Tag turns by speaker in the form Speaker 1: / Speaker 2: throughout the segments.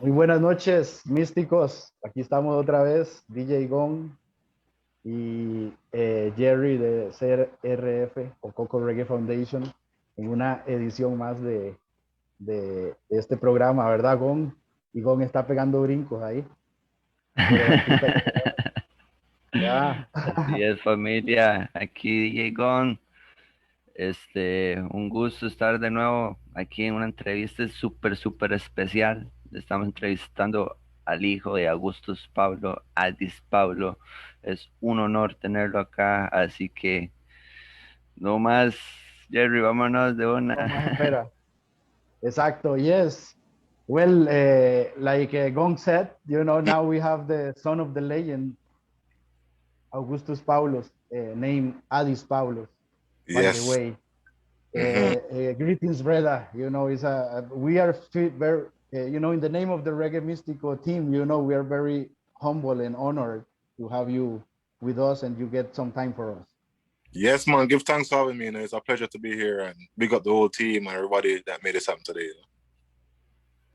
Speaker 1: Muy buenas noches, místicos. Aquí estamos otra vez, DJ Gong y Jerry de CRF o Coco Reggae Foundation en una edición más de este programa, ¿verdad, Gong? Y Gong está pegando brincos ahí por el artista que ya.
Speaker 2: Así es, familia. Aquí llegó. Un gusto estar de nuevo aquí en una entrevista súper especial. Estamos entrevistando al hijo de Augustus Pablo, Addis Pablo. Es un honor tenerlo acá, así que no más, Jerry, vámonos de
Speaker 1: No
Speaker 2: una.
Speaker 1: más espera. Exacto, yes. Well, like Gong said, now we have the son of the legend, Augustus Pablo, named Addis Pablo, by the
Speaker 3: Yes.
Speaker 1: way.
Speaker 3: hmm
Speaker 1: Greetings, brother. We are very, in the name of the Reggae Mistico team, we are very humble and honored to have you with us and you get some time for us.
Speaker 3: Yes, man. Give thanks for having me. It's a pleasure to be here and big up the whole team and everybody that made this happen today.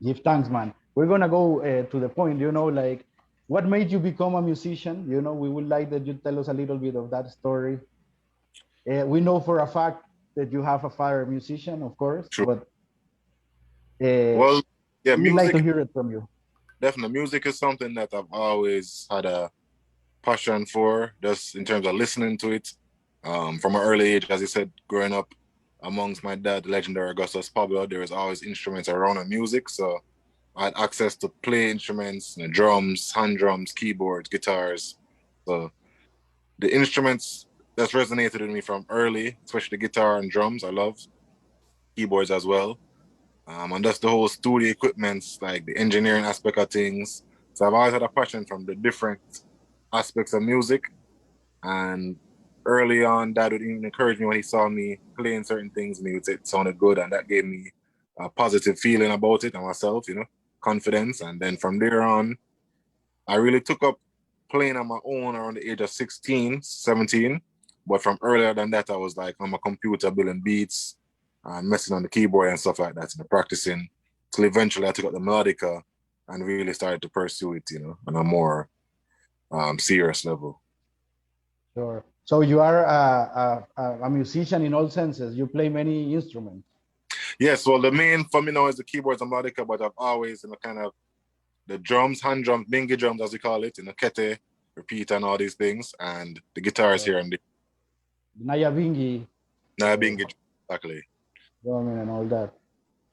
Speaker 1: Give thanks, man. We're going to go to the point, like what made you become a musician? We would like that you tell us a little bit of that story. We know for a fact that you have a father musician, of course,
Speaker 3: True.
Speaker 1: but uh,
Speaker 3: Well, yeah,
Speaker 1: we would like to
Speaker 3: music,
Speaker 1: hear it from you.
Speaker 3: definitely. Music is something that I've always had a passion for, just in terms of listening to it. From an early age, as you said, growing up amongst my dad, the legendary Augustus Pablo, there was always instruments around and music. So I had access to play instruments, drums, hand drums, keyboards, guitars. So the instruments that's resonated with me from early, especially the guitar and drums, I love keyboards as well. And that's the whole studio equipments, like the engineering aspect of things. So I've always had a passion from the different aspects of music. And early on, Dad would even encourage me when he saw me playing certain things, and he would say it sounded good, and that gave me a positive feeling about it and myself, confidence. And then from there on, I really took up playing on my own around the age of 16, 17. But from earlier than that, I was like on my computer building beats and messing on the keyboard and stuff like that, practicing. Till eventually I took up the melodica and really started to pursue it, on a more serious level.
Speaker 1: Sure. So you are a musician in all senses. You play many instruments.
Speaker 3: Yes, well, the main for me now is the keyboards and melodica, but I've always, kind of the drums, hand drums, bingy drums, as we call it, kete, repeat, and all these things, and the guitars here and there.
Speaker 1: Naya Bingi,
Speaker 3: Nah, bingy, exactly.
Speaker 1: drumming and all that.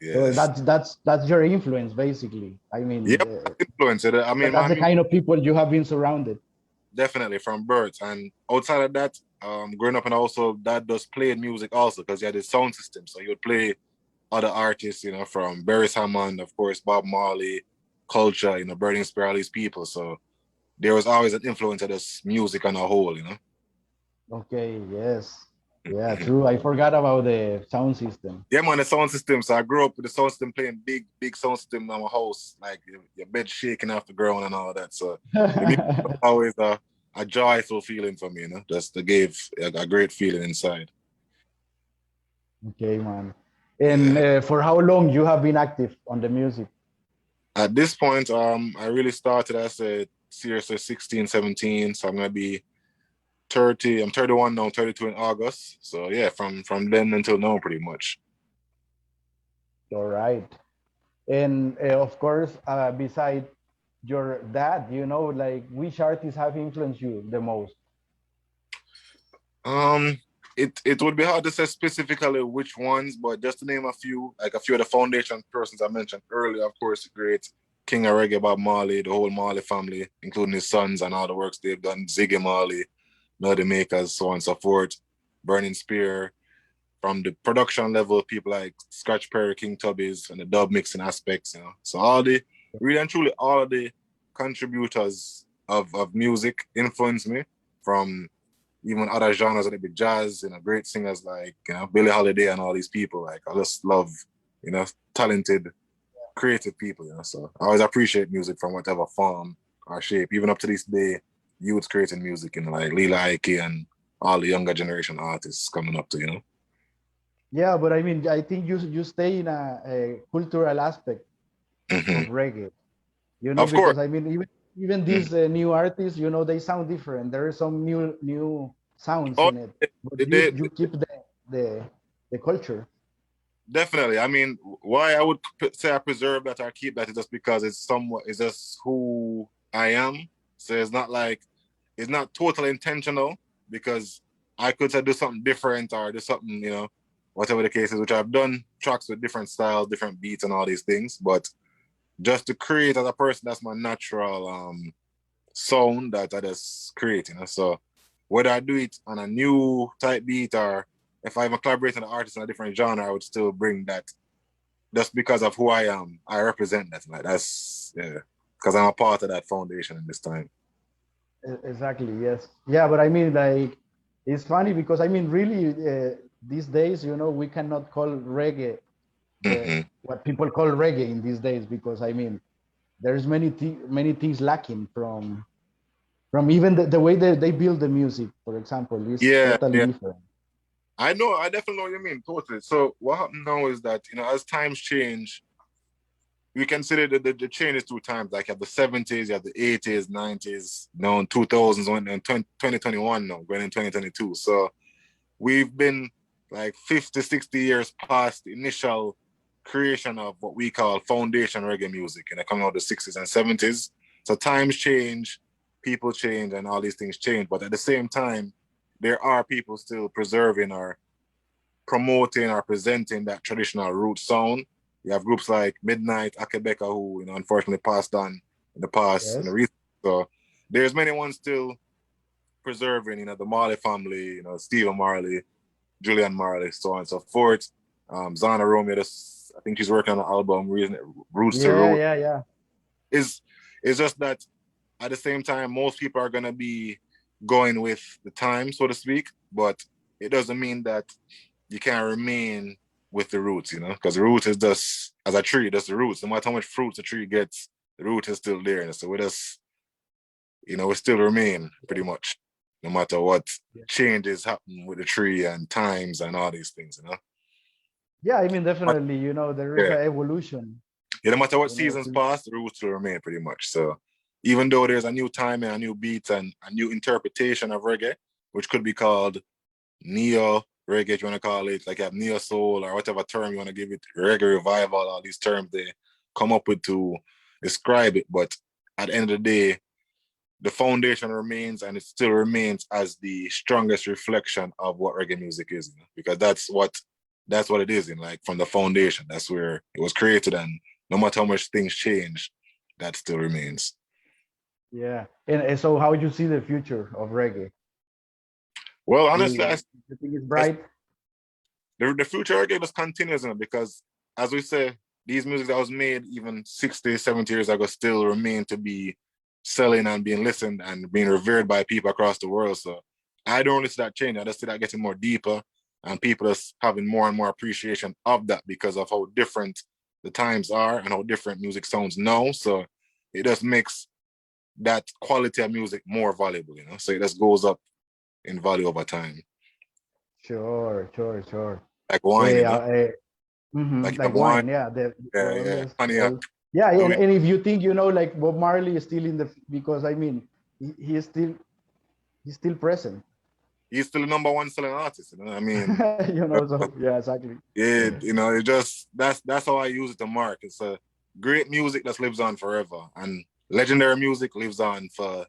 Speaker 1: So
Speaker 3: Yes.
Speaker 1: that's your influence, basically. I mean,
Speaker 3: Yep, influence. I mean,
Speaker 1: that's the kind of people you have been surrounded.
Speaker 3: definitely from birth. And outside of that, growing up and also dad does play music also because he had his sound system. So he would play other artists, from Barry Hammond, of course, Bob Marley, Culture, Burning Spear, all these people. So there was always an influence of this music on a whole.
Speaker 1: Okay, yes. Yeah, true. I forgot about the sound system.
Speaker 3: Yeah, man, the sound system. So I grew up with the sound system playing big sound system in my house, like your bed shaking off the ground and all that. So the music was always a joyful feeling for me, Just to give a great feeling inside.
Speaker 1: Okay, man. And
Speaker 3: Yeah.
Speaker 1: for how long you have been active on the music?
Speaker 3: At this point, I really started as a seriously 16, 17. So I'm gonna be 30. I'm 31 now, 32 in August. So yeah, from then until now, pretty much.
Speaker 1: All right. And of course, beside your dad, like which artists have influenced you the most?
Speaker 3: Um, it would be hard to say specifically which ones, but just to name a few, like a few of the foundation persons I mentioned earlier, of course, the great King of Reggae, Bob Marley, the whole Marley family, including his sons and all the works they've done, Ziggy Marley, Melody Makers, so on and so forth, Burning Spear. From the production level, people like Scratch Perry, King Tubbies, and the dub mixing aspects. So really and truly, all of the contributors of music influenced me from even other genres like the jazz, great singers like, Billie Holiday and all these people. Like, I just love, talented, creative people. So I always appreciate music from whatever form or shape. Even up to this day, youths creating music, like Lila Ike and all the younger generation artists coming up to.
Speaker 1: Yeah, but I mean, I think you stay in a cultural aspect
Speaker 3: Mm-hmm.
Speaker 1: of reggae. You know,
Speaker 3: Of course.
Speaker 1: because I mean, even these new artists, you know, they sound different. There is some new sounds
Speaker 3: Oh,
Speaker 1: in it, but
Speaker 3: they,
Speaker 1: you keep the the culture.
Speaker 3: definitely. I mean, why I would say I preserve that or keep that is just because it's just who I am. So it's not like it's not totally intentional because I could say do something different or do something, you know, whatever the case is, which I've done tracks with different styles, different beats and all these things. But just to create as a person, that's my natural sound that I just create, you know. So whether I do it on a new type beat or if I even collaborate with an artist in a different genre, I would still bring that just because of who I am. I represent that. Like that's because I'm a part of that foundation in this time.
Speaker 1: Exactly. Yes. Yeah, but I mean, like, it's funny because I mean, really, these days, you know, we cannot call reggae what people call reggae in these days because I mean, there's many things lacking from even the way they build the music, for example, is
Speaker 3: Yeah,
Speaker 1: totally
Speaker 3: yeah.
Speaker 1: different.
Speaker 3: I know. I definitely know what you mean. Totally. So what happened now is that, you know, as times change, we consider the changes through times. Like you have the 70s, you have the 80s, 90s, now in 2000s, and 2021 now, going in 2022. So we've been like 50, 60 years past the initial creation of what we call foundation reggae music, and it coming out of the 60s and 70s. So times change, people change, and all these things change. But at the same time, there are people still preserving or promoting or presenting that traditional root sound. You have groups like Midnight, Akebeka, who, you know, unfortunately passed on in the past, in the
Speaker 1: Yes.
Speaker 3: recent. So there's many ones still preserving, you know, the Marley family, you know, Stephen Marley, Julian Marley, so on and so forth. Zana Romeo, I think she's working on an album, Roots to
Speaker 1: Yeah,
Speaker 3: Root.
Speaker 1: yeah, yeah.
Speaker 3: It's just that at the same time, most people are going to be going with the time, so to speak, but it doesn't mean that you can't remain with the roots, you know, because the root is just, as a tree, that's the roots. No matter how much fruits the tree gets, the root is still there. So we just, you know, we still remain pretty much, no matter what changes happen with the tree and times and all these things, you know.
Speaker 1: Yeah, I mean, definitely, you know, there is
Speaker 3: Yeah.
Speaker 1: an evolution.
Speaker 3: Yeah, no matter what
Speaker 1: You know,
Speaker 3: seasons pass, the roots will remain pretty much. So even though there's a new time and a new beat and a new interpretation of reggae, which could be called neo reggae, if you want to call it, like you have neo soul or whatever term you want to give it, reggae revival, all these terms they come up with to describe it. But at the end of the day, the foundation remains, and it still remains as the strongest reflection of what reggae music is, you know? Because that's what it is, in like from the foundation. That's where it was created, and no matter how much things change, that still remains.
Speaker 1: Yeah. And so how would you see the future of reggae?
Speaker 3: Well, honestly,
Speaker 1: You think it's bright?
Speaker 3: the future reggae just continues, you know, because as we say, these music that was made even 60, 70 years ago still remain to be selling and being listened and being revered by people across the world. So I don't really see that change. I just see that getting more deeper and people just having more and more appreciation of that because of how different the times are and how different music sounds now. So it just makes that quality of music more valuable, you know. So it just goes up in value over time.
Speaker 1: Sure.
Speaker 3: Like wine, you know. Like you
Speaker 1: Like
Speaker 3: have wine.
Speaker 1: wine, yeah. The
Speaker 3: Yeah.
Speaker 1: oldest,
Speaker 3: Cognac.
Speaker 1: yeah.
Speaker 3: So
Speaker 1: And if you think, you know, like Bob Marley is still in the, because I mean, he is he's still present.
Speaker 3: he's still the number one selling artist, you know. I mean,
Speaker 1: You know, so yeah, exactly.
Speaker 3: yeah, you know, it just that's how I use it to mark. It's a great music that lives on forever, and legendary music lives on for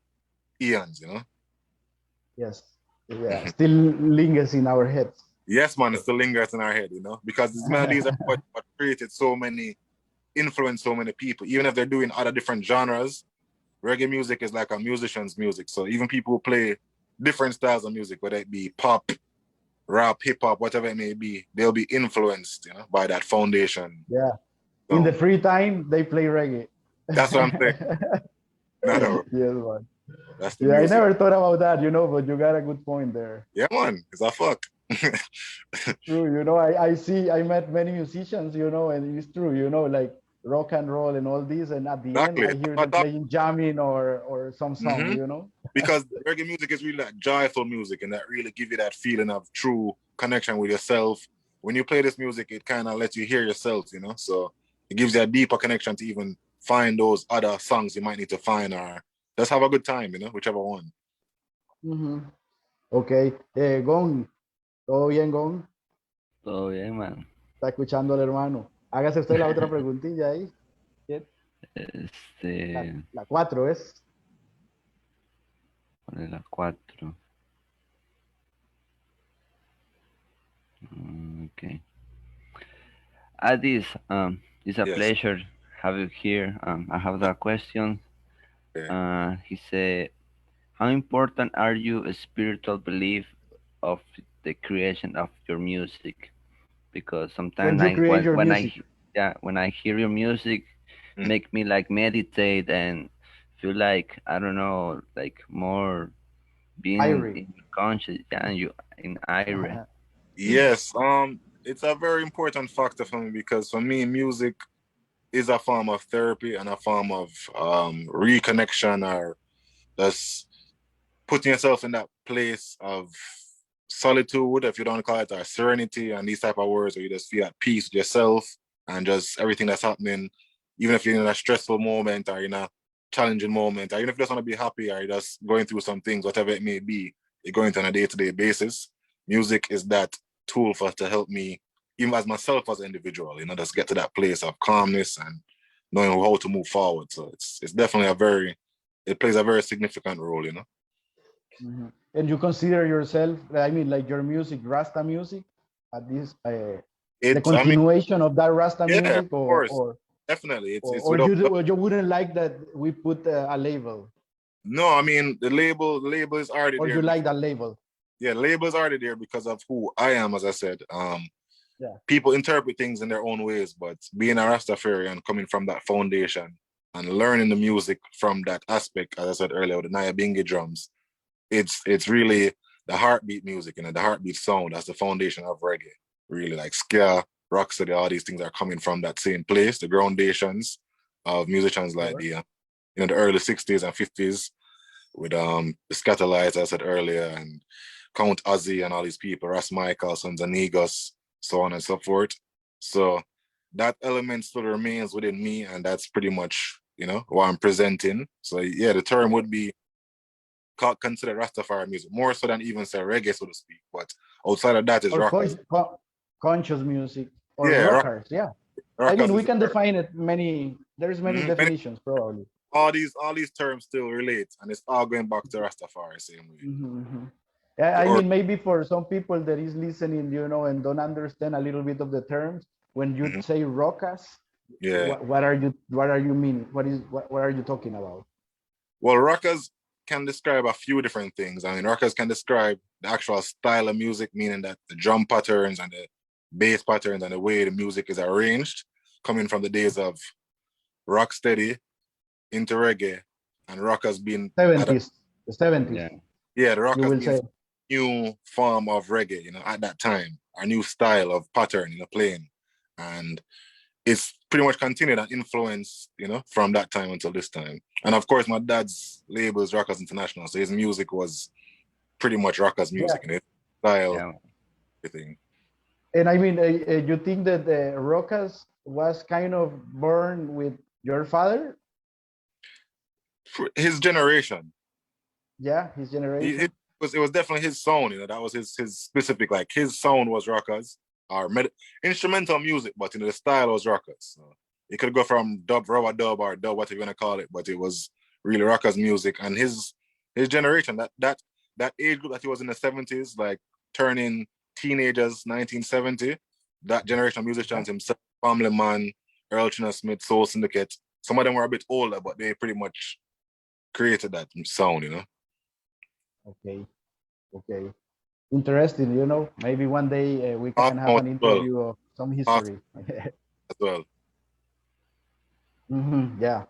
Speaker 3: eons, you know.
Speaker 1: Yes, yeah, still lingers in our heads.
Speaker 3: Yes, man, it still lingers in our head, you know, because these melodies are what created so many, influenced so many people. Even if they're doing other different genres, reggae music is like a musician's music. So even people who play different styles of music, whether it be pop, rap, hip hop, whatever it may be, they'll be influenced, you know, by that foundation.
Speaker 1: Yeah,
Speaker 3: So,
Speaker 1: in the free time they play reggae.
Speaker 3: that's what I'm saying. No,
Speaker 1: Yes, man.
Speaker 3: that's the
Speaker 1: Yeah, I
Speaker 3: music.
Speaker 1: never thought about that, you know, but you got a good point there.
Speaker 3: Yeah, man, it's a fuck.
Speaker 1: True, you know, I met many musicians, you know, and it's true, you know, like rock and roll and all these, and at the end
Speaker 3: Exactly.
Speaker 1: I hear them playing jamming or some song, you know.
Speaker 3: Because reggae music is really like joyful music, and that really give you that feeling of true connection with yourself. When you play this music, it kind of lets you hear yourself, you know. So it gives you a deeper connection to even find those other songs you might need to find, or just have a good time, whichever one.
Speaker 1: Ok. Gon, ¿todo bien, Gon?
Speaker 2: Todo bien, man.
Speaker 1: Está escuchando al hermano. Hágase usted la otra preguntilla ahí. La 4 es.
Speaker 2: ¿Cuál es la 4? Okay. Addis, it's a pleasure have you here. I have that question.
Speaker 3: Okay.
Speaker 2: He said, how important are you a spiritual belief of the creation of your music? Because sometimes
Speaker 1: When you create your music.
Speaker 2: when I hear your music, make me like meditate and feel like, I don't know, like more being in conscious, and you in ire.
Speaker 3: Yes, it's a very important factor for me, because for me, music is a form of therapy and a form of reconnection, or just putting yourself in that place of solitude, if you don't call it, or serenity, and these type of words, where you just feel at peace with yourself and just everything that's happening, even if you're in a stressful moment or in a challenging moment, or even if you just want to be happy, or you're just going through some things, whatever it may be, you're going through on a day-to-day basis. Music is that tool for to help me, even as myself as an individual, just get to that place of calmness and knowing how to move forward. So it's definitely it plays a very significant role,
Speaker 1: And you consider yourself, I mean, like your music, Rasta music, at this, the continuation of that Rasta music, or
Speaker 3: definitely,
Speaker 1: or you wouldn't like that we put a label?
Speaker 3: No, I mean the label is already
Speaker 1: there. Or you like that label?
Speaker 3: Yeah, the label is already there because of who I am, as I said. People interpret things in their own ways, but being a Rastafarian, coming from that foundation and learning the music from that aspect, as I said earlier, with the Nyabingi drums, it's really the heartbeat music, the heartbeat sound. That's the foundation of reggae. Really, like ska, rocksteady, all these things are coming from that same place. The groundations of musicians like the early 60s and 50s with the Scatterlights, as I said earlier, and Count Ozzy and all these people, Ras Michael, Sons and Negos, so on and so forth. So that element still remains within me, and that's pretty much, what I'm presenting. So yeah, the term would be considered Rastafari music, more so than even say reggae, so to speak. But outside of that is rockers.
Speaker 1: Conscious music, or rockers, rockers, I mean, we can define it there's many definitions, probably.
Speaker 3: All these terms still relate, and it's all going back to Rastafari same way.
Speaker 1: Yeah, I mean, maybe for some people that is listening, and don't understand a little bit of the terms, when you say rockers, what are you meaning? What are you talking about?
Speaker 3: Well, rockers can describe a few different things. I mean, rockers can describe the actual style of music, meaning that the drum patterns and the bass patterns and the way the music is arranged, coming from the days of rocksteady into reggae, and rockers being
Speaker 1: 70s, the 70s.
Speaker 3: Yeah, the rockers being new form of reggae, at that time, a new style of pattern, playing, and it's pretty much continued and influenced, from that time until this time. And of course, my dad's label is Rockers International, so his music was pretty much rockers music, his style, everything.
Speaker 1: And I mean, you think that the rockers was kind of born with your father?
Speaker 3: His generation.
Speaker 1: Yeah, his generation.
Speaker 3: It was definitely his sound, that was his specific, like his sound was rockers, or instrumental music, but the style was rockers. So it could go from dub, rubber dub, or dub, whatever you want to call it, but it was really rockers music. And his generation, that age group that he was in the 70s, like turning teenagers, 1970, that generation of musicians, himself, Family Man, Earl China Smith, Soul Syndicate, some of them were a bit older, but they pretty much created that sound,
Speaker 1: Okay. Interesting, maybe one day we can have an interview of some history.
Speaker 3: As well.
Speaker 1: Yeah.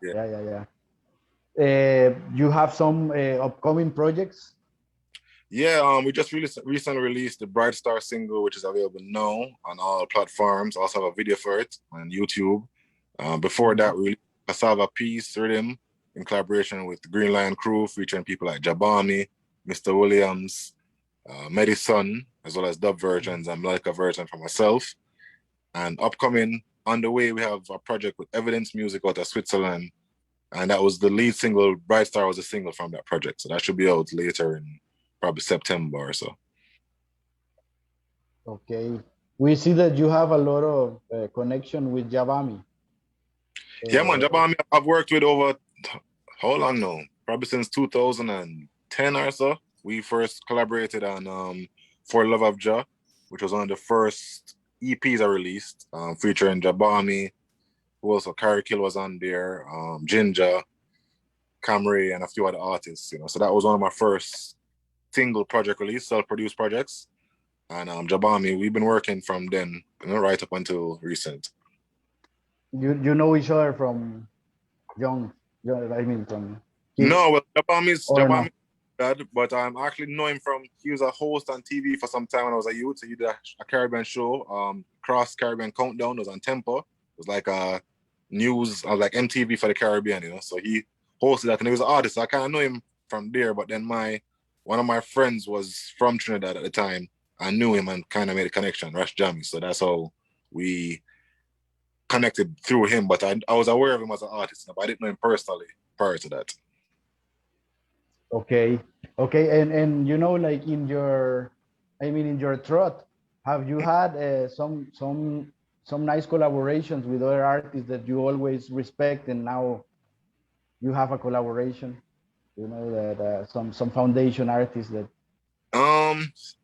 Speaker 1: You have some upcoming projects?
Speaker 3: Yeah, we just recently released the Bright Star single, which is available now on all platforms. Also have a video for it on YouTube. Before that, we released Cassava Peace Rhythm in collaboration with the Green Lion Crew, featuring people like Jabani, Mr. Williams, Medison, as well as dub versions and melodica version for myself. And upcoming on the way, we have a project with Evidence Music out of Switzerland. And that was the lead single. Bright Star was a single from that project. So that should be out later in probably September or so.
Speaker 1: Okay. We see that you have a lot of connection with Jabami.
Speaker 3: Yeah, man, Jabami, I've worked with over, how long now? Probably since 2010 or so. We first collaborated on For Love of Jah, which was one of the first EPs I released, featuring Jabami, who also Carrie Kill was on there, Ginger, Camry, and a few other artists, you know. So that was one of my first single project release, self-produced projects. And Jabami, we've been working from then, you know, right up until recent.
Speaker 1: You know each other from young, I mean from kids?
Speaker 3: No, well, Jabami's
Speaker 1: No?
Speaker 3: dad, but I actually know him from, he was a host on TV for some time when I was a youth. So he did a Caribbean show, Cross Caribbean Countdown. It was on Tempo. It was like a news, like MTV for the Caribbean, you know. So he hosted that, and he was an artist. So I kind of know him from there. But then one of my friends was from Trinidad at the time. I knew him and kind of made a connection, Rush Jammy. So that's how we connected through him. But I was aware of him as an artist, but I didn't know him personally prior to that.
Speaker 1: Okay. And you know, like in your trot, have you had some nice collaborations with other artists that you always respect, and now you have a collaboration? You know, that some foundation artists that.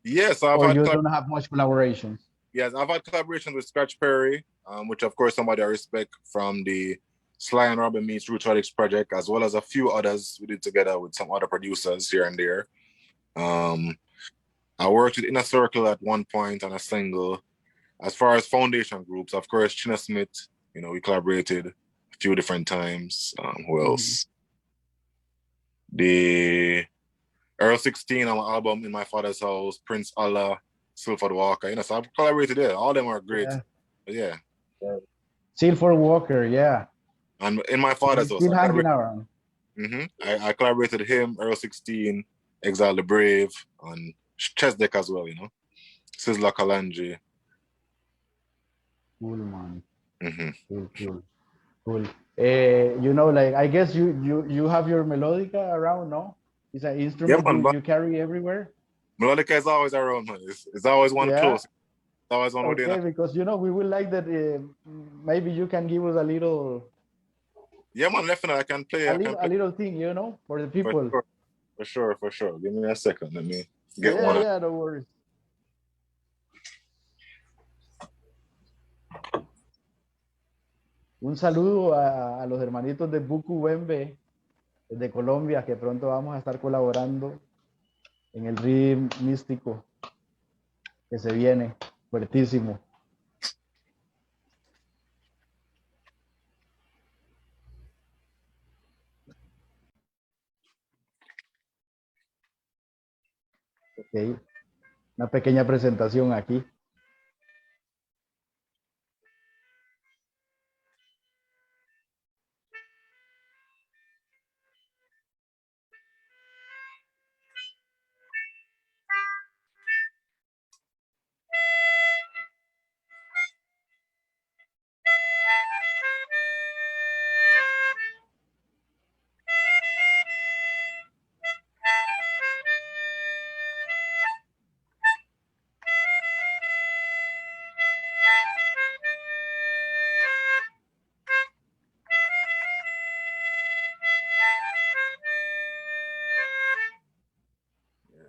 Speaker 3: Yes,
Speaker 1: Or you don't have much collaborations.
Speaker 3: Yes, I've had collaborations with Scratch Perry, which of course somebody I respect from the Sly and Robin Meets Roots Relics project, as well as a few others we did together with some other producers here and there. I worked with Inner Circle at one point on a single. As far as foundation groups, of course, China Smith, you know, we collaborated a few different times. Who else? The Earl 16 on my album In My Father's House, Prince Allah, Silford Walker, you know, so I've collaborated there. All of them are great. Yeah.
Speaker 1: Silford Walker, yeah.
Speaker 3: And In My Father's House.
Speaker 1: Still hanging around.
Speaker 3: I collaborated with him, Earl 16, Exile the Brave, on Chess Deck as well, you know. Sizzla Kalonji.
Speaker 1: Cool, man. Cool. You know, like, I guess you have your melodica around, no? It's an instrument you carry everywhere.
Speaker 3: Melodica is always around, man. It's always one close. It's always one within.
Speaker 1: Okay, because, you know, we would like that maybe you can give us a little.
Speaker 3: Yeah, man, definitely. I can play.
Speaker 1: A little thing, you know, for the people.
Speaker 3: For sure. Give me a second. Let me get one.
Speaker 1: Yeah, no worries. Un saludo a los hermanitos de Buku Wembe de Colombia, que pronto vamos a estar colaborando en el Reggae Místico que se viene fuertísimo. Ok, una pequeña presentación aquí.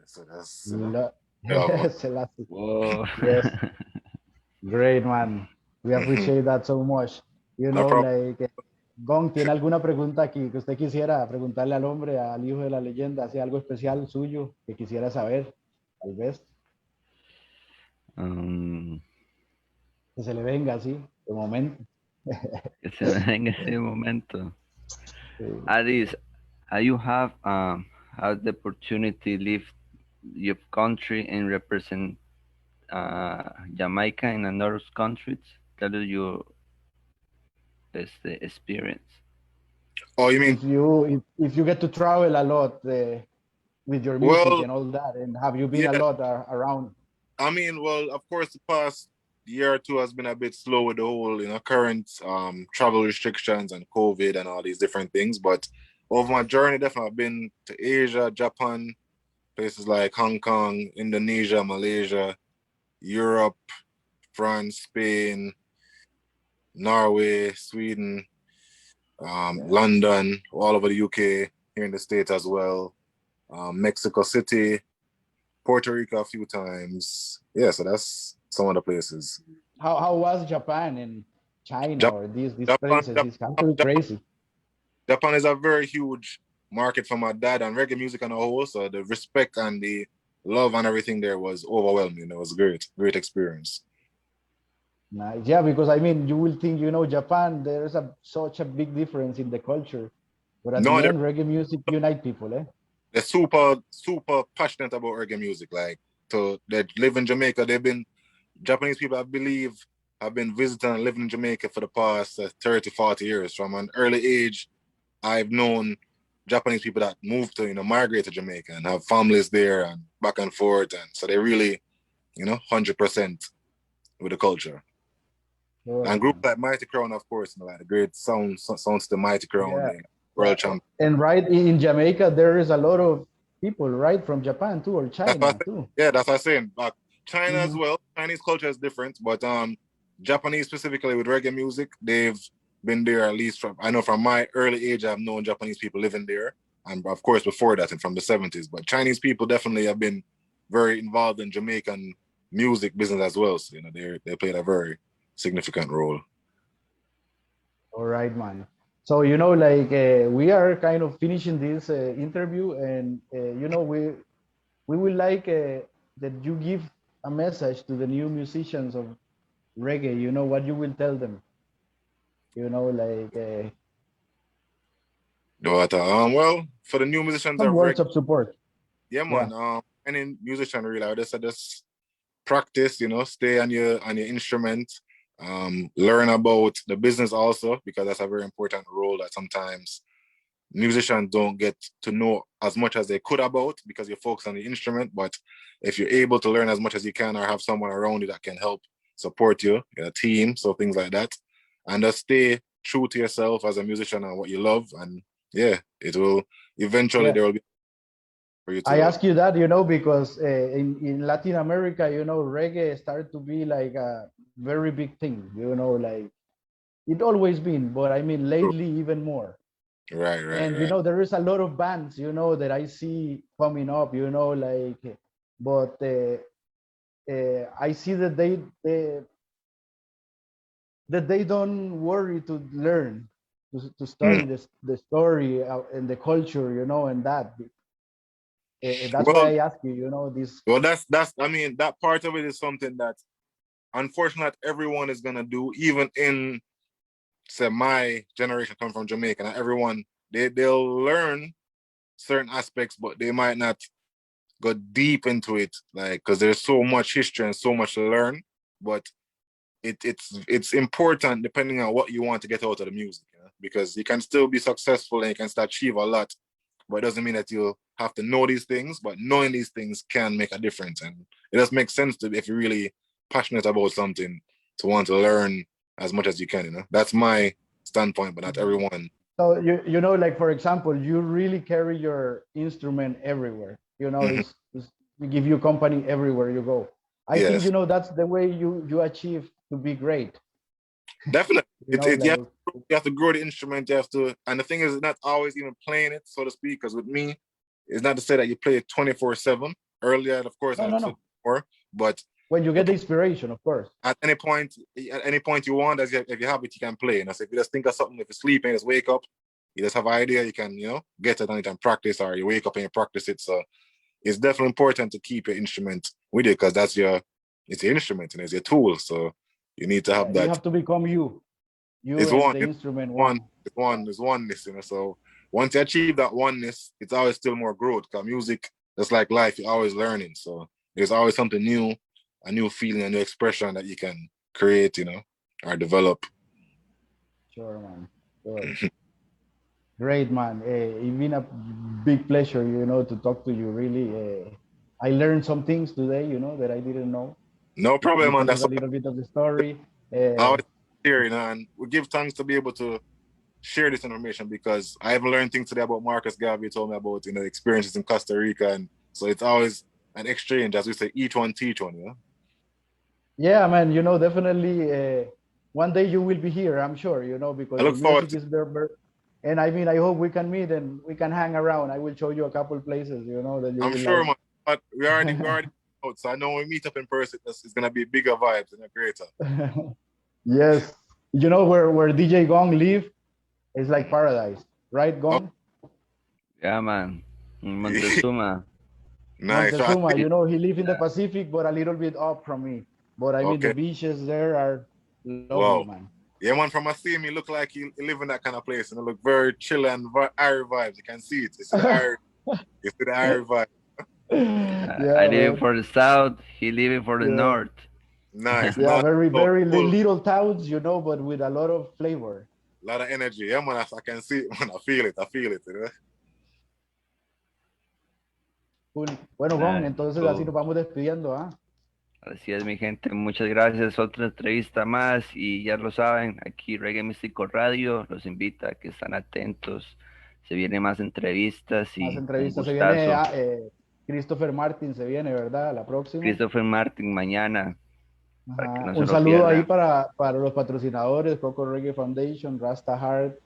Speaker 3: So that's
Speaker 2: Whoa.
Speaker 1: Yes. Great, man. We appreciate that so much. You know, like, Gong, ¿tiene alguna pregunta aquí que usted quisiera preguntarle al hombre, al hijo de la leyenda, hace algo especial suyo que quisiera saber, tal vez? Que se le venga así, de momento.
Speaker 2: Que se me venga ese momento. Addis, you have had the opportunity to live your country and represent Jamaica in another countries. Tell us your experience.
Speaker 3: Oh, you mean
Speaker 1: if you get to travel a lot with your music and all that, and have you been a lot around?
Speaker 3: I mean, well, of course, the past year or two has been a bit slow with the whole, current travel restrictions and COVID and all these different things. But over my journey, definitely I've been to Asia, Japan, places like Hong Kong, Indonesia, Malaysia, Europe, France, Spain, Norway, Sweden, London, all over the UK, here in the States as well, Mexico City, Puerto Rico a few times. Yeah, so that's some of the places.
Speaker 1: How was Japan and China or these places? It's actually crazy.
Speaker 3: Japan is a very huge market for my dad and reggae music on a whole. So the respect and the love and everything there was overwhelming. It was great experience.
Speaker 1: Nice. Yeah, because I mean, you will think, Japan, there's such a big difference in the culture. But at the end, reggae music unite people, eh?
Speaker 3: They're super passionate about reggae music. Like, they live in Jamaica. Japanese people, I believe, have been visiting and living in Jamaica for the past 30, 40 years. From an early age, I've known Japanese people that moved to, migrate to Jamaica and have families there and back and forth. And so they really, 100% with the culture. Sure. And groups like Mighty Crown, of course, like the great sounds to Mighty Crown, world champion.
Speaker 1: And right in Jamaica, there is a lot of people, right, from Japan too, or China too.
Speaker 3: Yeah, that's what I'm saying. But China as well. Chinese culture is different, but Japanese specifically with reggae music, they've been there at least I know from my early age, I've known Japanese people living there. And of course, before that and from the 70s. But Chinese people definitely have been very involved in Jamaican music business as well. So, they played a very significant role.
Speaker 1: All right, man. So, we are kind of finishing this interview and, we would like that you give a message to the new musicians of reggae, what you will tell them,
Speaker 3: well, for the new musicians
Speaker 1: some words of support.
Speaker 3: Yeah, man. Yeah. Any musician really, I just practice, stay on your instrument, learn about the business also, because that's a very important role that sometimes musicians don't get to know as much as they could about because you focus on the instrument. But if you're able to learn as much as you can or have someone around you that can help support you, a team, so things like that, and just stay true to yourself as a musician and what you love, and it will eventually there will be for you to
Speaker 1: ask you that, because in Latin America, reggae started to be like a very big thing, like it always been, but I mean lately even more.
Speaker 3: Right.
Speaker 1: And there is a lot of bands, that I see coming up, but I see that they don't worry to learn, to study the story and the culture, and that. That's why I ask you, this.
Speaker 3: Well, that's I mean, that part of it is something that unfortunately everyone is gonna do, even in say my generation come from Jamaica, and everyone they'll learn certain aspects, but they might not go deep into it, like, because there's so much history and so much to learn. But it's important depending on what you want to get out of the music, because you can still be successful and you can still achieve a lot, but it doesn't mean that you have to know these things. But knowing these things can make a difference, and it does make sense to, if you're really passionate about something, to want to learn as much as you can. That's my standpoint, but not everyone.
Speaker 1: So like, for example, you really carry your instrument everywhere. It's we give you company everywhere you go. I think that's the way you achieve to be great.
Speaker 3: Definitely. You have to grow the instrument. You have to, and the thing is, not always even playing it, so to speak. Because with me, it's not to say that you play it 24/7. Earlier, of course,
Speaker 1: no.
Speaker 3: More, but
Speaker 1: when you get the inspiration, of course.
Speaker 3: At any point you want, if you have it, you can play. So if you just think of something, if you're sleeping, just wake up, you just have an idea, you can, get it on it and practice, or you wake up and you practice it. So it's definitely important to keep your instrument with you, because it's your instrument and it's your tool. So you need to have that.
Speaker 1: You have to become you.
Speaker 3: It's
Speaker 1: and the instrument
Speaker 3: It's oneness, So once you achieve that oneness, it's always still more growth. Because music, just like life, you're always learning. So there's always something new, a new feeling, a new expression that you can create, or develop.
Speaker 1: Sure, man. Sure. Great, man. It's been a big pleasure, to talk to you. Really, I learned some things today, that I didn't know.
Speaker 3: No problem, man. That's
Speaker 1: a little bit of the story.
Speaker 3: always here, you know, and we give thanks to be able to share this information because I have learned things today about Marcus Garvey told me about, you know, experiences in Costa Rica, and so it's always an exchange, as we say, each one teach one, you know.
Speaker 1: Yeah, man, you know, definitely one day you will be here, I'm sure, you know, because
Speaker 3: I look
Speaker 1: the
Speaker 3: forward
Speaker 1: music is there. And I mean, I hope we can meet and we can hang around. I will show you a couple places, you know, that you
Speaker 3: I'm
Speaker 1: will
Speaker 3: sure,
Speaker 1: like.
Speaker 3: man. But we already out, so I know when we meet up in person, it's gonna be bigger vibes and a greater.
Speaker 1: Yes, you know where DJ Gong live is like paradise, right, Gong?
Speaker 2: Yeah, man. In Montezuma.
Speaker 3: Nice. So
Speaker 1: Montezuma, you know, he live in the Pacific, but a little bit up from me. But I mean, the
Speaker 3: okay.
Speaker 1: beaches there are lovely,
Speaker 3: Wow.
Speaker 1: man.
Speaker 3: Yeah, man, from I see him, he look like he live in that kind of place, and it look very chill and airy vibes. You can see it. You see the airy, vibe.
Speaker 1: Yeah,
Speaker 2: I live
Speaker 1: man.
Speaker 2: for the south, he living for the north.
Speaker 3: Nice.
Speaker 1: Yeah,
Speaker 3: Not
Speaker 1: very,
Speaker 3: so
Speaker 1: very
Speaker 3: cool.
Speaker 1: little towns, you know, but with a lot of flavor.
Speaker 3: A lot of energy. Yeah, man, I can see it, man. I feel it, you know?
Speaker 1: Cool. Bueno, Gong, entonces así nos vamos despidiendo, ¿ah?
Speaker 2: Así es, mi gente. Muchas gracias. Otra entrevista más. Y ya lo saben, aquí Reggae Místico Radio los invita a que estén atentos. Se vienen más entrevistas y
Speaker 1: Más entrevistas.
Speaker 2: un
Speaker 1: Se viene
Speaker 2: gustazo.
Speaker 1: Christopher Martin, se viene, ¿verdad? La próxima.
Speaker 2: Christopher Martin mañana. Para que no se
Speaker 1: Un
Speaker 2: lo
Speaker 1: saludo
Speaker 2: pierdan.
Speaker 1: ahí para los patrocinadores, Coco Reggae Foundation, Rasta Heart,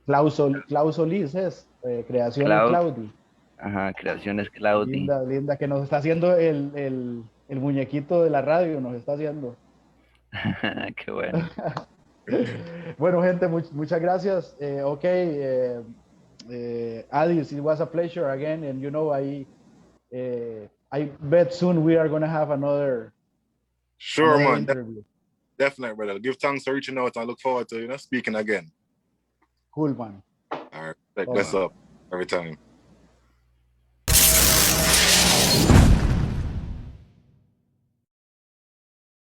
Speaker 1: Clausolis es, Creaciones Claudi.
Speaker 2: Ajá, Creaciones Claudi.
Speaker 1: Linda, linda, que nos está haciendo el muñequito de la radio, nos está haciendo.
Speaker 2: Qué bueno.
Speaker 1: Bueno, gente, muchas gracias. Addis, it was a pleasure again, and you know, I bet soon we are gonna have another
Speaker 3: man.
Speaker 1: Interview.
Speaker 3: Definitely, brother. Give thanks for reaching out. I look forward to speaking again.
Speaker 1: Cool, man.
Speaker 3: All right, bless up every time.